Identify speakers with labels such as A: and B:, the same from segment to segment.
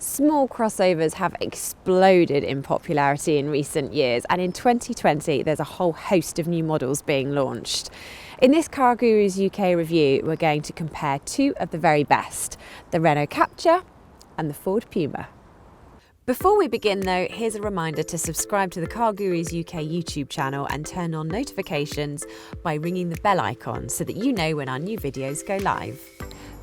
A: Small crossovers have exploded in popularity in recent years, and in 2020 there's a whole host of new models being launched. In this CarGurus UK review, we're going to compare two of the very best, the Renault Captur and the Ford Puma. Before we begin though, here's a reminder to subscribe to the CarGurus UK YouTube channel and turn on notifications by ringing the bell icon so that you know when our new videos go live.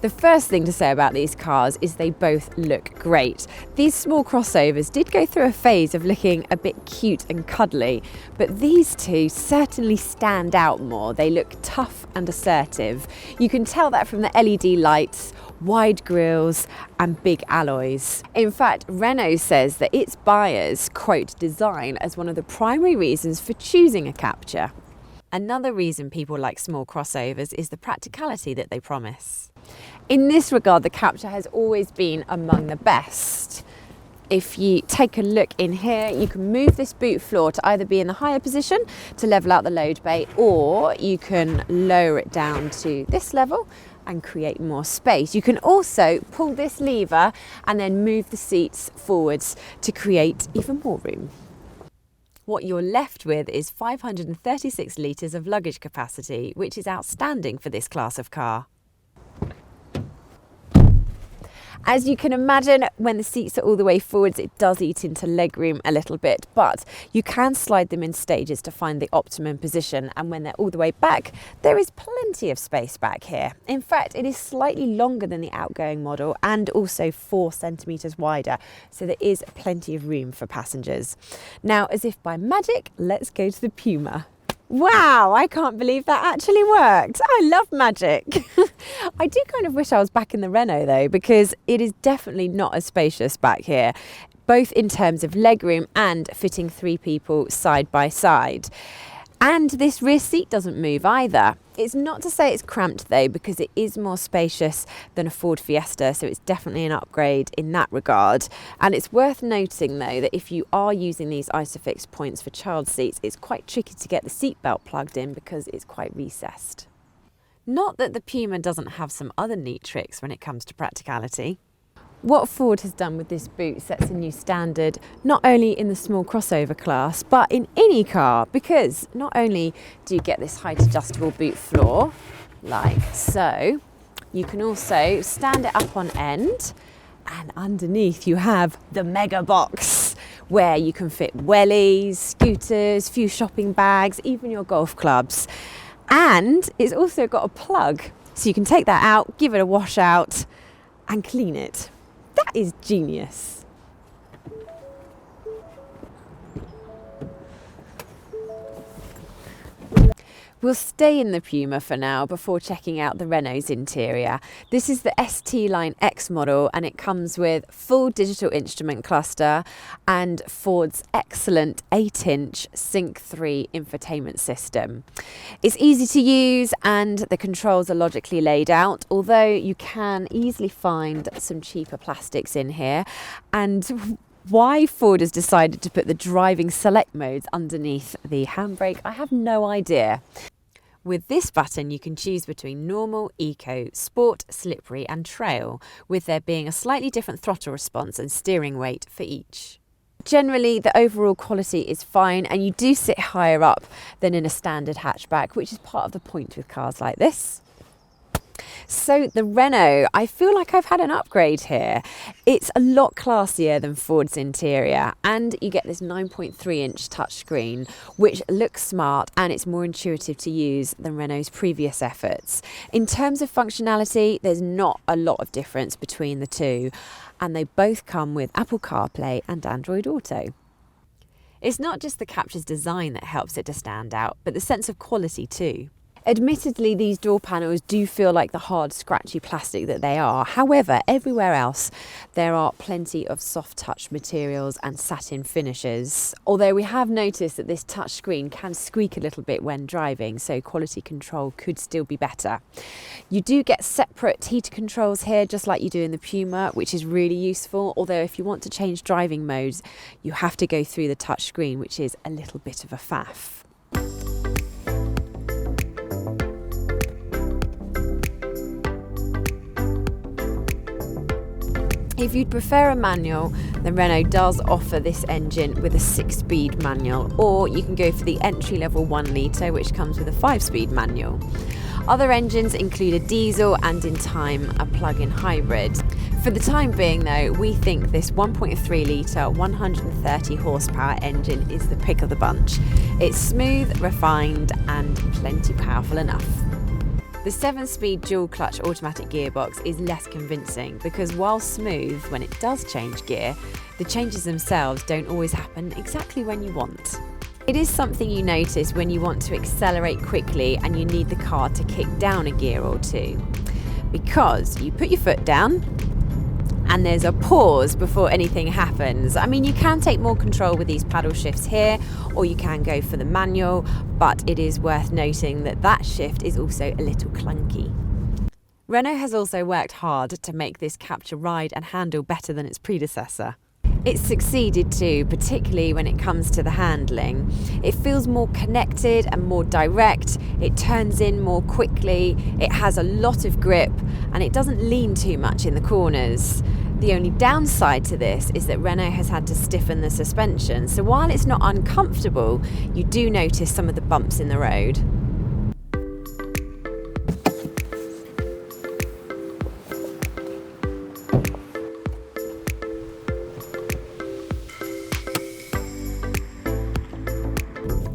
A: The first thing to say about these cars is they both look great. These small crossovers did go through a phase of looking a bit cute and cuddly, but these two certainly stand out more. They look tough and assertive. You can tell that from the LED lights, wide grilles and big alloys. In fact, Renault says that its buyers quote design as one of the primary reasons for choosing a Captur. Another reason people like small crossovers is the practicality that they promise. In this regard, the Captur has always been among the best. If you take a look in here, you can move this boot floor to either be in the higher position to level out the load bay, or you can lower it down to this level and create more space. You can also pull this lever and then move the seats forwards to create even more room. What you're left with is 536 litres of luggage capacity, which is outstanding for this class of car. As you can imagine, when the seats are all the way forwards, it does eat into legroom a little bit, but you can slide them in stages to find the optimum position. And when they're all the way back, there is plenty of space back here. In fact, it is slightly longer than the outgoing model and also 4 centimetres wider, so there is plenty of room for passengers. Now, as if by magic, let's go to the Puma. Wow, I can't believe that actually worked. I love magic. I do kind of wish I was back in the Renault though, because it is definitely not as spacious back here, both in terms of legroom and fitting 3 people side by side. And this rear seat doesn't move either. It's not to say it's cramped though, because it is more spacious than a Ford Fiesta, so it's definitely an upgrade in that regard. And it's worth noting though that if you are using these Isofix points for child seats, it's quite tricky to get the seatbelt plugged in because it's quite recessed. Not that the Puma doesn't have some other neat tricks when it comes to practicality. What Ford has done with this boot sets a new standard, not only in the small crossover class, but in any car, because not only do you get this height adjustable boot floor, like so, you can also stand it up on end, and underneath you have the mega box, where you can fit wellies, scooters, few shopping bags, even your golf clubs. And it's also got a plug, so you can take that out, give it a wash out, and clean it. That is genius. We'll stay in the Puma for now before checking out the Renault's interior. This is the ST Line X model, and it comes with full digital instrument cluster and Ford's excellent 8-inch Sync 3 infotainment system. It's easy to use and the controls are logically laid out, although you can easily find some cheaper plastics in here. And why Ford has decided to put the driving select modes underneath the handbrake, I have no idea. With this button, you can choose between normal, eco, sport, slippery and trail, with there being a slightly different throttle response and steering weight for each. Generally, the overall quality is fine, and you do sit higher up than in a standard hatchback, which is part of the point with cars like this. So the Renault, I feel like I've had an upgrade here. It's a lot classier than Ford's interior, and you get this 9.3-inch touchscreen, which looks smart and it's more intuitive to use than Renault's previous efforts. In terms of functionality, there's not a lot of difference between the two, and they both come with Apple CarPlay and Android Auto. It's not just the Captur's design that helps it to stand out, but the sense of quality too. Admittedly, these door panels do feel like the hard, scratchy plastic that they are. However, everywhere else, there are plenty of soft touch materials and satin finishes. Although we have noticed that this touch screen can squeak a little bit when driving, so quality control could still be better. You do get separate heater controls here, just like you do in the Puma, which is really useful. Although if you want to change driving modes, you have to go through the touch screen, which is a little bit of a faff. If you'd prefer a manual, then Renault does offer this engine with a 6-speed manual, or you can go for the entry-level 1 litre, which comes with a 5-speed manual. Other engines include a diesel and, in time, a plug-in hybrid. For the time being though, we think this 1.3 litre 130 horsepower engine is the pick of the bunch. It's smooth, refined and plenty powerful enough. The 7-speed dual-clutch automatic gearbox is less convincing because while smooth when it does change gear, the changes themselves don't always happen exactly when you want. It is something you notice when you want to accelerate quickly and you need the car to kick down a gear or two. Because you put your foot down and there's a pause before anything happens. I mean, you can take more control with these paddle shifts here, or you can go for the manual, but it is worth noting that that shift is also a little clunky. Renault has also worked hard to make this Captur ride and handle better than its predecessor. It's succeeded too, particularly when it comes to the handling. It feels more connected and more direct, it turns in more quickly, it has a lot of grip, and it doesn't lean too much in the corners. The only downside to this is that Renault has had to stiffen the suspension, so while it's not uncomfortable, you do notice some of the bumps in the road.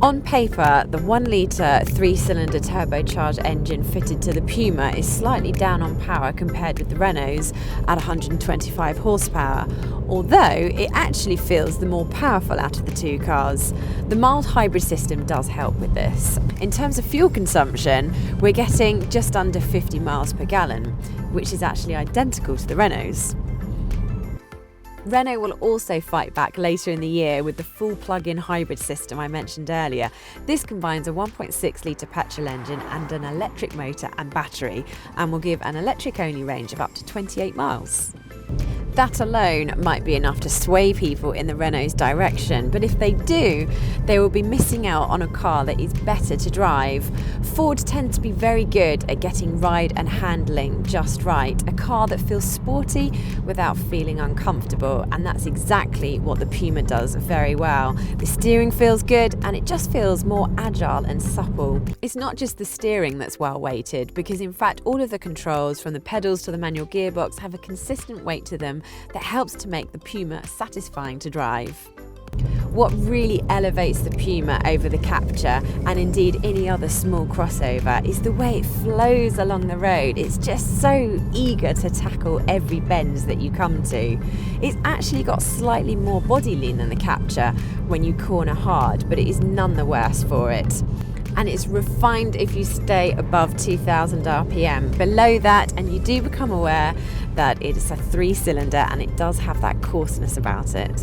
A: On paper, the 1 litre 3-cylinder turbocharged engine fitted to the Puma is slightly down on power compared with the Renault's at 125 horsepower, although it actually feels the more powerful out of the two cars. The mild hybrid system does help with this. In terms of fuel consumption, we're getting just under 50 miles per gallon, which is actually identical to the Renault's. Renault will also fight back later in the year with the full plug-in hybrid system I mentioned earlier. This combines a 1.6 litre petrol engine and an electric motor and battery, and will give an electric-only range of up to 28 miles. That alone might be enough to sway people in the Renault's direction, but if they do, they will be missing out on a car that is better to drive. Ford tend to be very good at getting ride and handling just right, a car that feels sporty without feeling uncomfortable, and that's exactly what the Puma does very well. The steering feels good and it just feels more agile and supple. It's not just the steering that's well weighted, because in fact all of the controls from the pedals to the manual gearbox have a consistent weight to them that helps to make the Puma satisfying to drive. What really elevates the Puma over the Captur, and indeed any other small crossover, is the way it flows along the road. It's just so eager to tackle every bend that you come to. It's actually got slightly more body lean than the Captur when you corner hard, but it is none the worse for it. And it's refined if you stay above 2000 RPM. Below that, and you do become aware that it is a 3-cylinder and it does have that coarseness about it.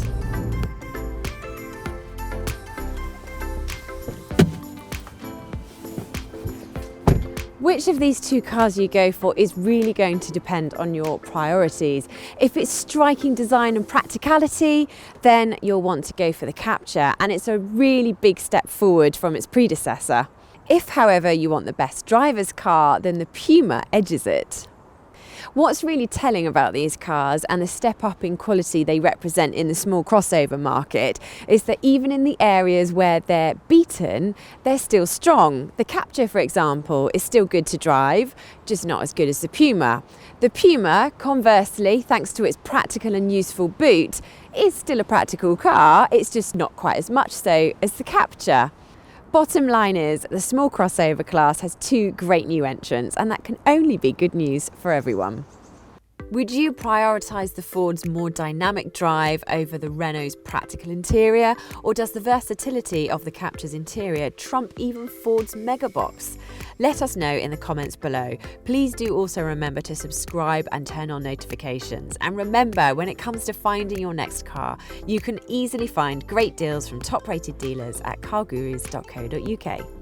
A: Which of these two cars you go for is really going to depend on your priorities. If it's striking design and practicality, then you'll want to go for the Captur, and it's a really big step forward from its predecessor. If, however, you want the best driver's car, then the Puma edges it. What's really telling about these cars and the step up in quality they represent in the small crossover market is that even in the areas where they're beaten, they're still strong. The Captur, for example, is still good to drive, just not as good as the Puma. The Puma, conversely, thanks to its practical and useful boot, is still a practical car, it's just not quite as much so as the Captur. Bottom line is, the small crossover class has two great new entrants, and that can only be good news for everyone. Would you prioritise the Ford's more dynamic drive over the Renault's practical interior, or does the versatility of the Captur's interior trump even Ford's mega box? Let us know in the comments below. Please do also remember to subscribe and turn on notifications. And remember, when it comes to finding your next car, you can easily find great deals from top-rated dealers at cargurus.co.uk.